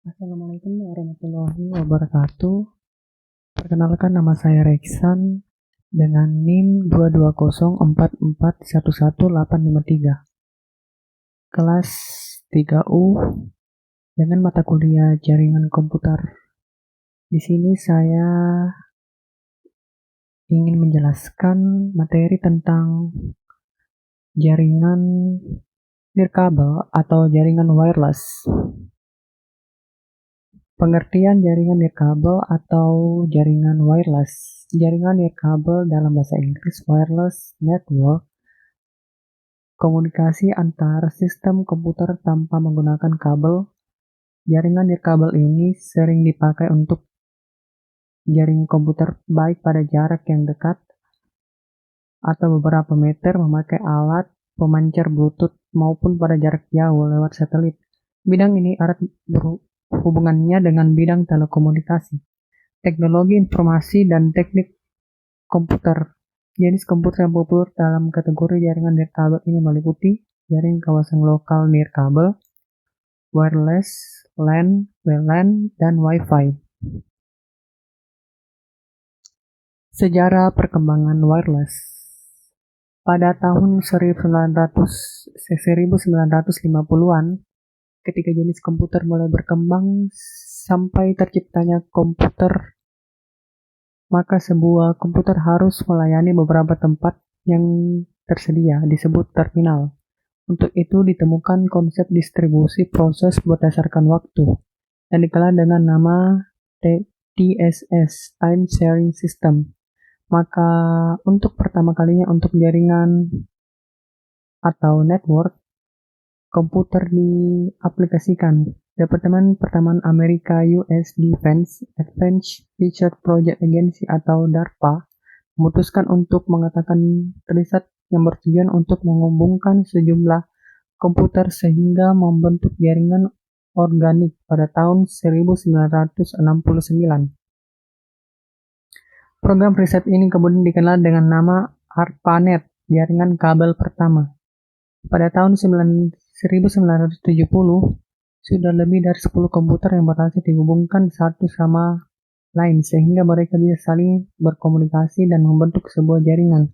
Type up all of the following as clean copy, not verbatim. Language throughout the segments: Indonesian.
Assalamualaikum warahmatullahi wabarakatuh. Perkenalkan, nama saya Reksan dengan NIM 22044111853. Kelas 3U dengan mata kuliah Jaringan Komputer. Di sini saya ingin menjelaskan materi tentang jaringan nirkabel atau jaringan wireless. Pengertian jaringan nirkabel atau jaringan wireless. Jaringan nirkabel dalam bahasa Inggris wireless network, komunikasi antar sistem komputer tanpa menggunakan kabel. Jaringan nirkabel ini sering dipakai untuk jaringan komputer baik pada jarak yang dekat atau beberapa meter memakai alat pemancar Bluetooth maupun pada jarak jauh lewat satelit. Bidang ini erat berhubungannya dengan bidang telekomunikasi, teknologi informasi, dan teknik komputer. Jenis komputer yang populer dalam kategori jaringan nirkabel ini meliputi jaringan kawasan lokal nirkabel, wireless, LAN, WLAN, dan Wi-Fi. Sejarah perkembangan wireless. Pada tahun 1950-an, ketika jenis komputer mulai berkembang sampai terciptanya komputer, maka sebuah komputer harus melayani beberapa tempat yang tersedia, disebut terminal. Untuk itu ditemukan konsep distribusi proses berdasarkan waktu, yang dikenal dengan nama TSS, Time Sharing System. Maka untuk pertama kalinya untuk jaringan atau network komputer diaplikasikan. Departemen Pertahanan Amerika US Defense Advanced Research Project Agency atau DARPA memutuskan untuk mengatakan riset yang bertujuan untuk menghubungkan sejumlah komputer sehingga membentuk jaringan organik pada tahun 1969. Program riset ini kemudian dikenal dengan nama ARPANET, jaringan kabel pertama. Pada tahun 1970, sudah lebih dari 10 komputer yang berhasil dihubungkan satu sama lain sehingga mereka bisa saling berkomunikasi dan membentuk sebuah jaringan.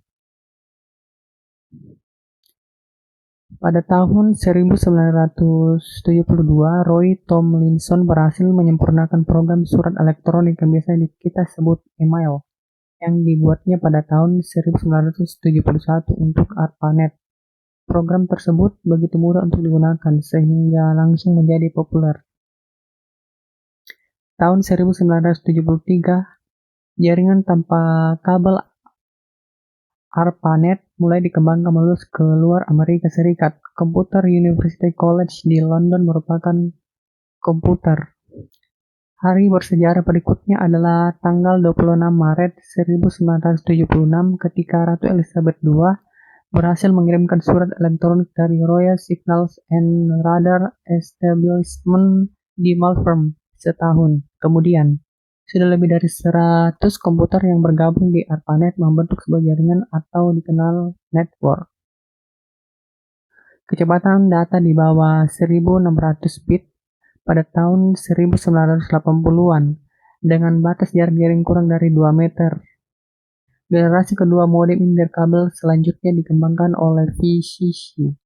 Pada tahun 1972, Roy Tomlinson berhasil menyempurnakan program surat elektronik yang biasa kita sebut email, yang dibuatnya pada tahun 1971 untuk ARPANET. Program tersebut begitu mudah untuk digunakan sehingga langsung menjadi populer. Tahun 1973, jaringan tanpa kabel ARPANET mulai dikembangkan meluas ke luar Amerika Serikat. Komputer University College di London merupakan komputer. Hari bersejarah berikutnya adalah tanggal 26 Maret 1976 ketika Ratu Elizabeth II berhasil mengirimkan surat elektronik dari Royal Signals and Radar Establishment di Malvern. Setahun kemudian, sudah lebih dari 100 komputer yang bergabung di ARPANET membentuk sebuah jaringan atau dikenal network. Kecepatan data di bawah 1600 bit pada tahun 1980-an dengan batas jarak jaring kurang dari 2 meter. Generasi kedua modem nirkabel selanjutnya dikembangkan oleh VCC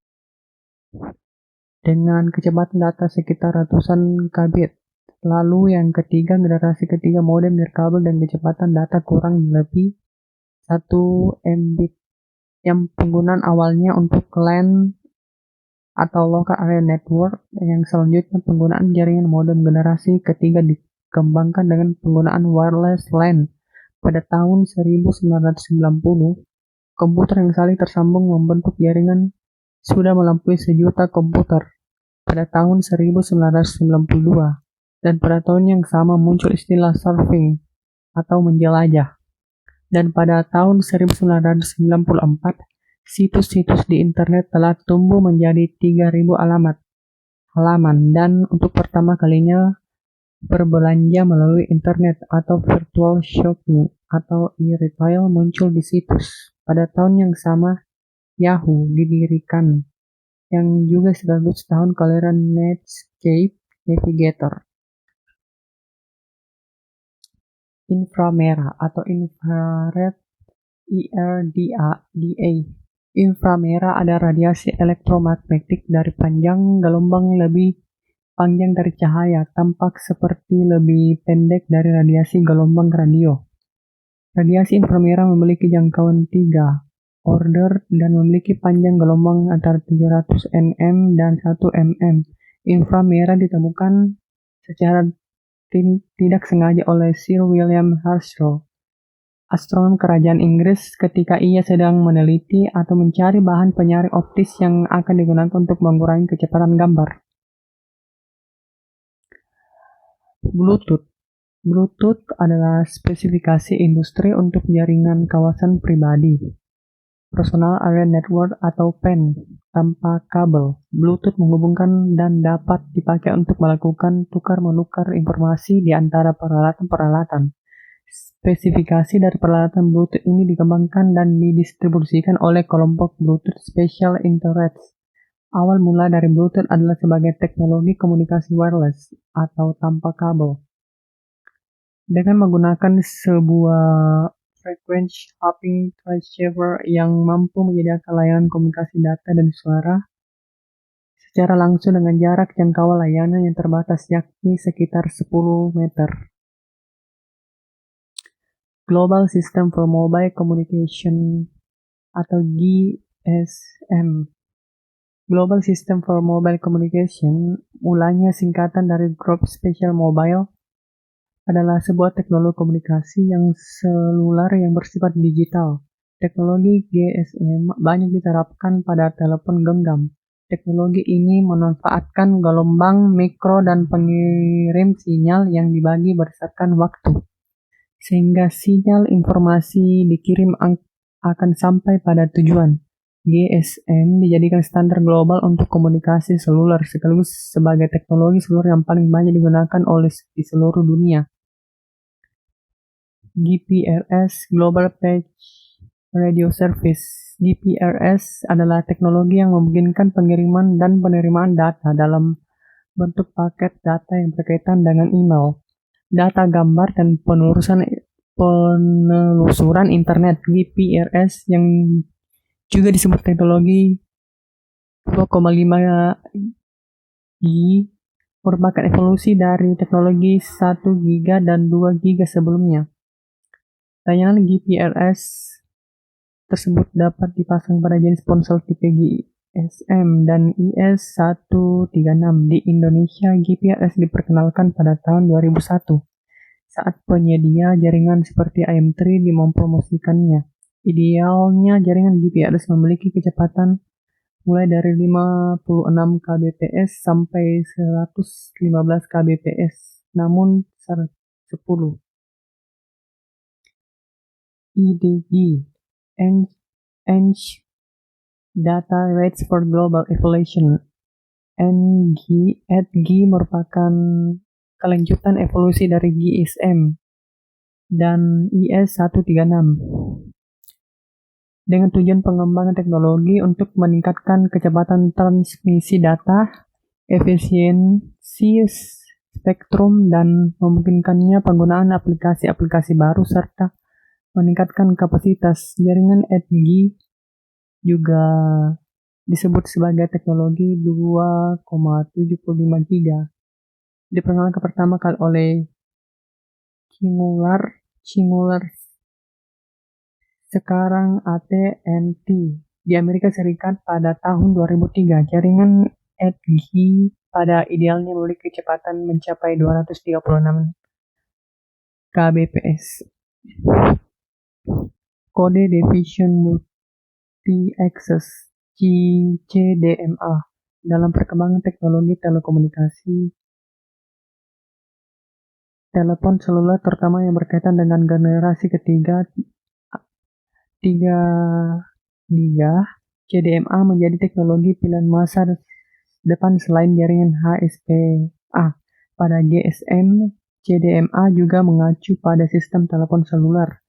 dengan kecepatan data sekitar ratusan kbit. Lalu yang ketiga, generasi ketiga modem nirkabel dan kecepatan data kurang lebih 1 Mbit yang penggunaan awalnya untuk LAN atau Local Area Network. Yang selanjutnya penggunaan jaringan modem generasi ketiga dikembangkan dengan penggunaan wireless LAN. Pada tahun 1990, komputer yang saling tersambung membentuk jaringan sudah melampaui 1 juta komputer pada tahun 1992, dan pada tahun yang sama muncul istilah surfing atau menjelajah. Dan pada tahun 1994, situs-situs di internet telah tumbuh menjadi 3.000 halaman, dan untuk pertama kalinya berbelanja melalui internet atau virtual shopping atau e-retail muncul di situs. Pada tahun yang sama, Yahoo didirikan, yang juga sekaligus tahun kelahiran Netscape Navigator. inframerah atau infrared IRDA. Inframerah ada radiasi elektromagnetik dari panjang gelombang lebih panjang dari cahaya, tampak seperti lebih pendek dari radiasi gelombang radio. Radiasi inframerah memiliki jangkauan 3 order dan memiliki panjang gelombang antara 300 nm dan 1 mm. Inframerah ditemukan secara tidak sengaja oleh Sir William Herschel, astronom kerajaan Inggris, ketika ia sedang meneliti atau mencari bahan penyaring optis yang akan digunakan untuk mengurangi kecepatan gambar. Bluetooth. Bluetooth adalah spesifikasi industri untuk jaringan kawasan pribadi, Personal Area Network atau PAN, tanpa kabel. Bluetooth menghubungkan dan dapat dipakai untuk melakukan tukar-menukar informasi di antara peralatan-peralatan. Spesifikasi dari peralatan Bluetooth ini dikembangkan dan didistribusikan oleh kelompok Bluetooth Special Interests. Awal mula dari Bluetooth adalah sebagai teknologi komunikasi wireless atau tanpa kabel. Dengan menggunakan sebuah frequency hopping transceiver yang mampu menyediakan layanan komunikasi data dan suara secara langsung dengan jarak jangkauan layanan yang terbatas, yakni sekitar 10 meter. Global System for Mobile Communication atau GSM. Global System for Mobile Communication, mulanya singkatan dari Group Special Mobile, adalah sebuah teknologi komunikasi yang seluler yang bersifat digital. Teknologi GSM banyak diterapkan pada telepon genggam. Teknologi ini memanfaatkan gelombang mikro dan pengirim sinyal yang dibagi berdasarkan waktu, sehingga sinyal informasi dikirim akan sampai pada tujuan. GSM dijadikan standar global untuk komunikasi seluler sekaligus sebagai teknologi seluler yang paling banyak digunakan di seluruh dunia. GPRS Global Page Radio Service. GPRS adalah teknologi yang memungkinkan pengiriman dan penerimaan data dalam bentuk paket data yang berkaitan dengan email, data gambar, dan penelusuran internet. GPRS yang juga disebut teknologi 2,5 G merupakan evolusi dari teknologi 1 GB dan 2 GB sebelumnya. Layanan GPRS tersebut dapat dipasang pada jenis ponsel tipe GSM dan IS-136. Di Indonesia, GPRS diperkenalkan pada tahun 2001 saat penyedia jaringan seperti IM3 mempromosikannya. Idealnya, jaringan GPRS memiliki kecepatan mulai dari 56 kbps sampai 115 kbps, namun 10 EDG Edge Data Rates for Global Evolution. EDG merupakan kelanjutan evolusi dari GSM dan IS-136 dengan tujuan pengembangan teknologi untuk meningkatkan kecepatan transmisi data, efisiensi spektrum, dan memungkinkannya penggunaan aplikasi-aplikasi baru serta meningkatkan kapasitas. Jaringan EDG juga disebut sebagai teknologi 2,75 GHz. Diperkenalkan pertama kali oleh Cingular sekarang AT&T di Amerika Serikat pada tahun 2003. Jaringan EDG pada idealnya memiliki kecepatan mencapai 236 kbps. Kode Division Multi-Access CDMA dalam perkembangan teknologi telekomunikasi telepon seluler, terutama yang berkaitan dengan generasi ketiga 3 GHz, CDMA menjadi teknologi pilihan masa depan selain jaringan HSPA. Pada GSM, CDMA juga mengacu pada sistem telepon seluler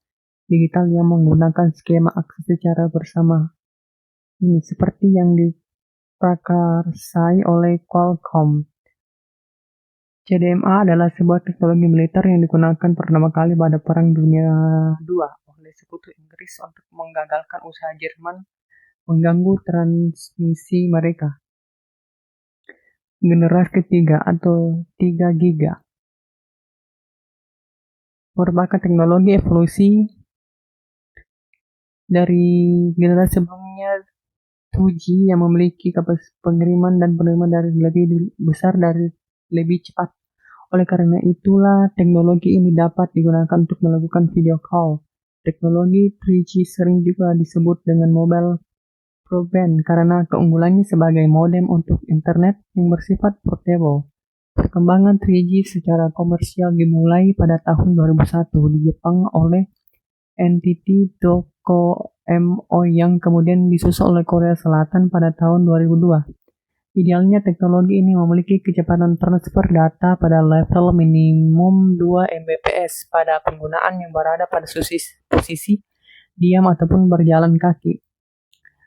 digital yang menggunakan skema akses secara bersama. Ini seperti yang diprakarsai oleh Qualcomm. CDMA adalah sebuah teknologi militer yang digunakan pertama kali pada Perang Dunia II oleh Sekutu Inggris untuk menggagalkan usaha Jerman mengganggu transmisi mereka. Generasi ketiga atau 3 giga merupakan teknologi evolusi dari generasi sebelumnya 2G yang memiliki kapasitas pengiriman dan penerimaan dari lebih besar dari lebih cepat. Oleh karena itulah teknologi ini dapat digunakan untuk melakukan video call. Teknologi 3G sering juga disebut dengan mobile broadband karena keunggulannya sebagai modem untuk internet yang bersifat portable. Perkembangan 3G secara komersial dimulai pada tahun 2001 di Jepang oleh NTT Docomo yang kemudian disusul oleh Korea Selatan pada tahun 2002. Idealnya teknologi ini memiliki kecepatan transfer data pada level minimum 2 Mbps pada penggunaan yang berada pada posisi diam ataupun berjalan kaki,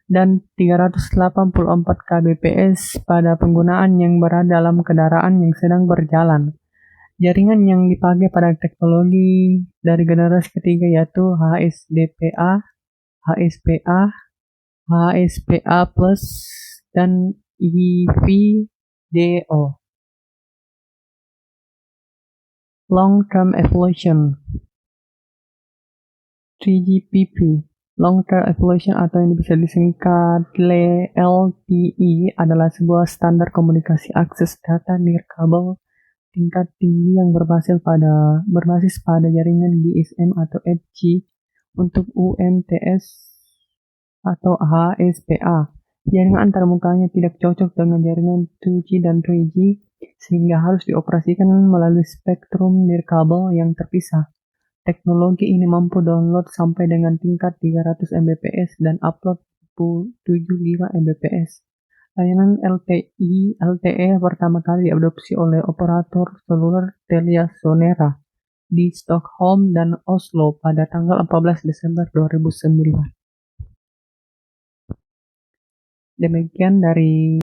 dan 384 kbps pada penggunaan yang berada dalam kendaraan yang sedang berjalan. Jaringan yang dipakai pada teknologi dari generasi ketiga yaitu HSDPA, HSPA, HSPA+, dan EVDO. Long-term evolution 3GPP. Long-term evolution atau yang bisa disingkat LTE adalah sebuah standar komunikasi akses data nirkabel tingkat tinggi yang berbasis pada jaringan GSM atau 8G untuk UMTS atau HSPA. Jaringan antarmukanya tidak cocok dengan jaringan 2G dan 3G sehingga harus dioperasikan melalui spektrum nirkabel yang terpisah. Teknologi ini mampu download sampai dengan tingkat 300 Mbps dan upload 75 Mbps. Layanan LTE pertama kali diadopsi oleh operator seluler TeliaSonera di Stockholm dan Oslo pada tanggal 14 Desember 2009. Demikian dari